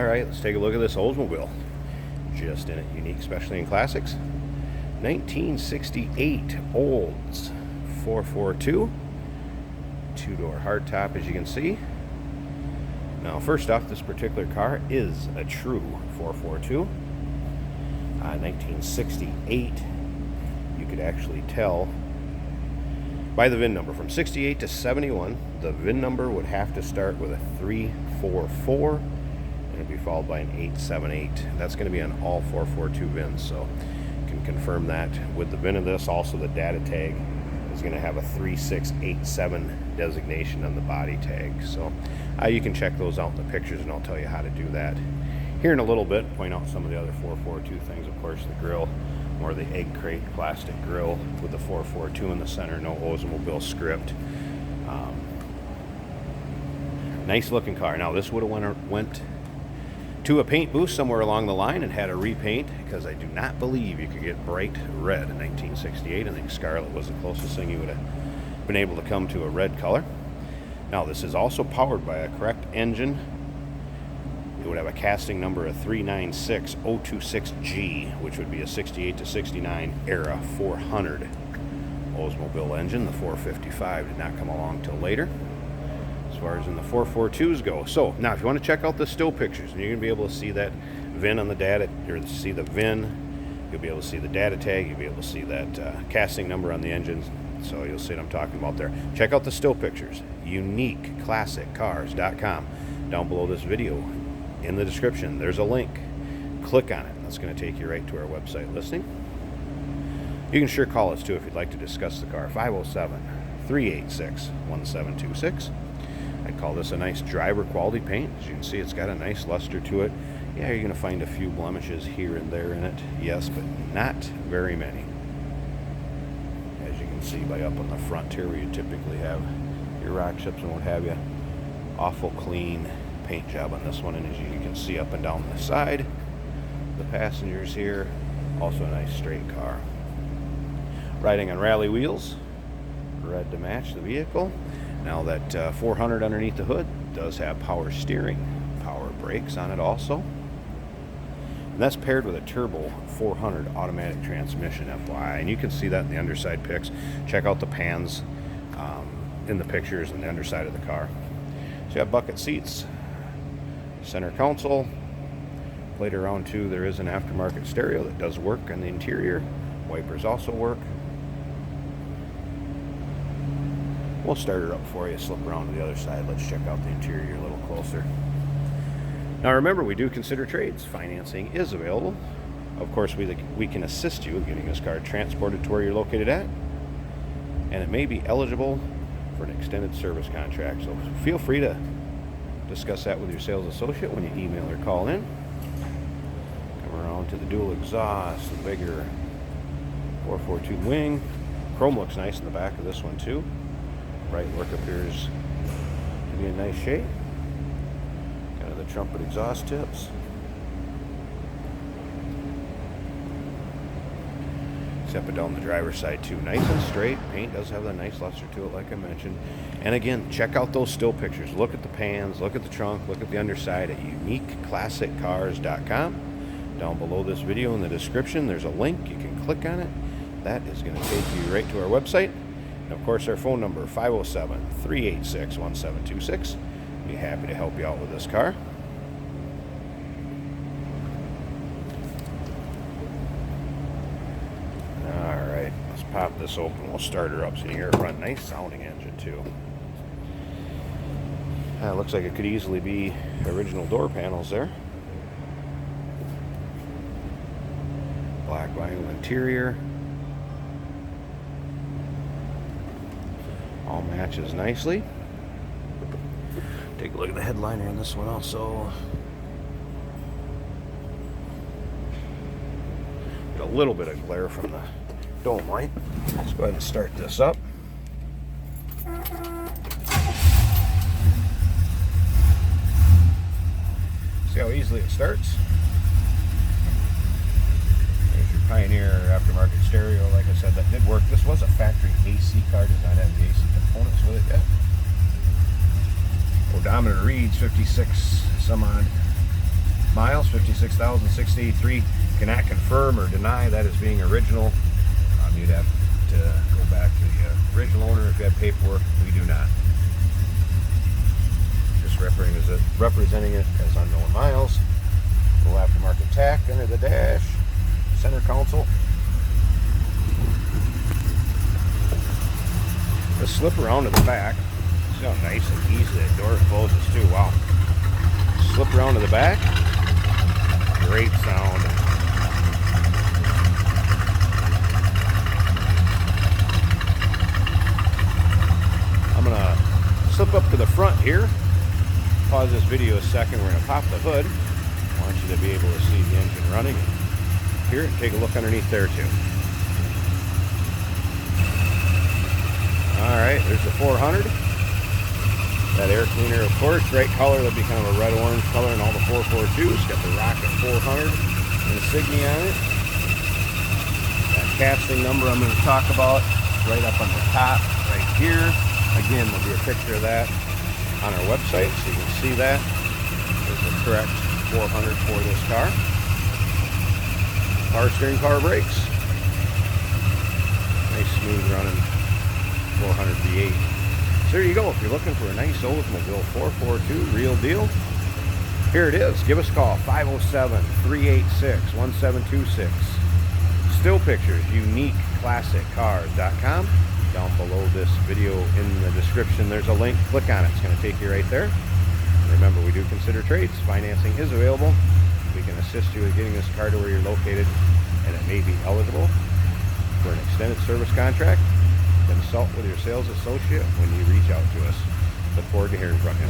Alright, let's take a look at this Oldsmobile. Just in it, unique, especially in classics. 1968 Olds 442. Two-door hardtop, as you can see. Now, first off, this particular car is a true 442. 1968, you could actually tell by the VIN number. From 68 to 71, the VIN number would have to start with a 344, and it'd be followed by an 878. That's going to be on all 442 VINs, so you can confirm that with the VIN of this. Also, the data tag is going to have a 3687 designation on the body tag. So you can check those out in the pictures, and I'll tell you how to do that here in a little bit. Point out some of the other 442 things. Of course, the grill, more the egg crate plastic grill with the 442 in the center. No Oldsmobile script. Nice looking car. Now, this would have went to a paint booth somewhere along the line and had a repaint, because I do not believe you could get bright red in 1968. I think scarlet was the closest thing you would have been able to come to a red color. Now, this is also powered by a correct engine. It would have a casting number of 396026G, which would be a 68 to 69 era 400 Oldsmobile engine. The 455 did not come along till later, as far as in the 442s go. So now, if you want to check out the still pictures, and you're going to be able to see that VIN on the data, or see the VIN, you'll be able to see the data tag, you'll be able to see that casting number on the engines. So you'll see what I'm talking about there. Check out the still pictures. UniqueClassicCars.com. Down below this video, in the description, there's a link. Click on it. That's going to take you right to our website listing. You can sure call us too if you'd like to discuss the car. 507-386-1726. I'd call this a nice driver quality paint. As you can see, it's got a nice luster to it. Yeah, you're going to find a few blemishes here and there in it. Yes, but not very many. As you can see by up on the front here, where you typically have your rock chips and what have you. Awful clean paint job on this one, and as you can see up and down the side, the passengers here, also a nice straight car. Riding on rally wheels, red to match the vehicle. Now, that 400 underneath the hood does have power steering, power brakes on it also, and that's paired with a turbo 400 automatic transmission, FYI, and you can see that in the underside pics. Check out the pans in the pictures and the underside of the car. So you have bucket seats, center console. Later on too, there is an aftermarket stereo that does work on the interior. Wipers also work. We'll start her up for you, slip around to the other side. Let's check out the interior a little closer. Now, remember, we do consider trades. Financing is available. Of course, we can assist you with getting this car transported to where you're located at, and it may be eligible for an extended service contract. So feel free to discuss that with your sales associate when you email or call in. Come around to the dual exhaust, the bigger 442 wing. Chrome looks nice in the back of this one too. Bright work appears to be in nice shape. Kind of the trumpet exhaust tips. Step it down the driver's side too, nice and straight. Paint does have a nice luster to it, like I mentioned. And again, check out those still pictures. Look at the pans, look at the trunk, look at the underside at UniqueClassicCars.com. Down below this video in the description, there's a link. You can click on it. That is going to take you right to our website. And of course, our phone number, 507-386-1726. Be happy to help you out with this car. Pop this open, we'll start her up so you hear it run. Nice sounding engine too. Looks like it could easily be original door panels there. Black vinyl interior. All matches nicely. Take a look at the headliner in this one also. Get a little bit of glare from the dome light. Let's go ahead and start this up. See how easily it starts. There's your Pioneer aftermarket stereo. Like I said, that did work. This was a factory AC car, does not have the AC components with it yet. Odometer reads 56 some odd miles, 56,683. Cannot confirm or deny that as being original. You'd have to go back to the original owner if you had paperwork. We do not. Just representing it as unknown miles. Low aftermarket tack under the dash. Center console. Just slip around to the back. See how nice and easy that door closes too. Wow. Slip around to the back. Great sound. I'm gonna slip up to the front here. Pause this video a second. We're gonna pop the hood. I want you to be able to see the engine running. Here, take a look underneath there too. Alright, there's the 400. That air cleaner, of course, right color. That'd be kind of a red-orange color in all the 442s. Got the Rocket 400 insignia on it. That casting number I'm going to talk about right up on the top, right here. Again, there'll be a picture of that on our website, so you can see that. There's the correct 400 for this car. Power steering, power brakes. Nice, smooth running 400 V8. So there you go. If you're looking for a nice Oldsmobile 442 real deal, here it is. Give us a call, 507-386-1726. Still pictures, uniqueclassiccars.com. Down below this video in the description, there's a link. Click on it. It's going to take you right there. Remember, we do consider trades. Financing is available. We can assist you with getting this car to where you're located, and it may be eligible for an extended service contract. Consult with your sales associate when you reach out to us. Look forward to hearing from you.